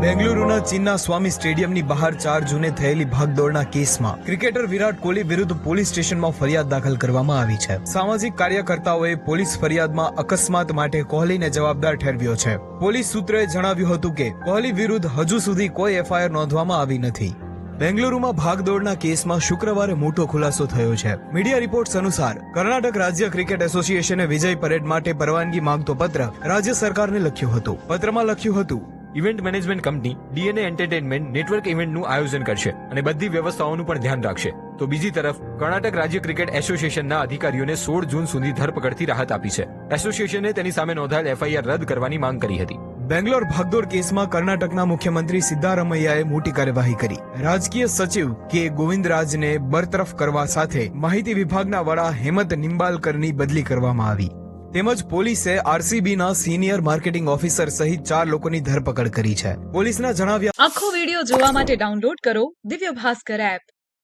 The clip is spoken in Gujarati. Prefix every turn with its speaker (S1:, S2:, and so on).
S1: બેંગલુરુના ચીનના સ્વામી સ્ટેડિયમની બહાર 4 જૂને થયેલી ભાગદોડના કેસમાં ક્રિકેટર વિરાટ કોહલી વિરુદ્ધ પોલીસ સ્ટેશનમાં ફરિયાદ દાખલ કરવામાં આવી છે. સામાજિક કાર્યકર્તાઓએ પોલીસ ફરિયાદમાં અકસ્માત માટે કોહલીને જવાબદાર ઠેરવ્યો છે. પોલીસ સૂત્રોએ જણાવ્યું હતું કે કોહલી વિરુદ્ધ હજુ સુધી કોઈ એફઆઈઆર નોંધવામાં આવી નથી. બેંગલુરુમાં ભાગદોડના કેસમાં શુક્રવારે મોટો ખુલાસો થયો છે. મીડિયા રિપોર્ટ્સ અનુસાર કર્ણાટક રાજ્ય ક્રિકેટ એસોસિએશને વિજય પરેડ માટે પરવાનગી માંગતો પત્ર રાજ્ય સરકારને લખ્યો હતો. પત્રમાં લખ્યું હતું,
S2: event management company DNA entertainment network ઇવેન્ટનું આયોજન કરશે અને બધી વ્યવસ્થાઓનું પણ ધ્યાન રાખશે. તો બીજી તરફ કર્ણાટક રાજ્ય ક્રિકેટ એસોસિએશનના અધિકારીઓને 16 જૂન સુધી ધરપકડથી રાહત આપી છે. એસોસિએશને તેની સામે નોંધાયેલ એફઆઈઆર રદ કરવાની માંગ કરી હતી.
S1: બેંગ્લોર ભાગદોડ કેસમાં કર્ણાટકના મુખ્યમંત્રી સિદ્ધારમૈયાએ મોટી કાર્યવાહી કરી. રાજકીય સચિવ કે ગોવિંદરાજને બરતરફ કરવા સાથે માહિતી વિભાગના વડા હેમંત નિંબાલકરની બદલી કરવામાં આવી. તેમજ પોલીસે આરસીબીના સિનિયર માર્કેટિંગ ઓફિસર સહિત 4 લોકોની ધરપકડ કરી છે. પોલીસના જણાવ્યા
S3: આખો વિડિયો જોવા માટે ડાઉનલોડ કરો દિવ્ય ભાસ્કર એપ.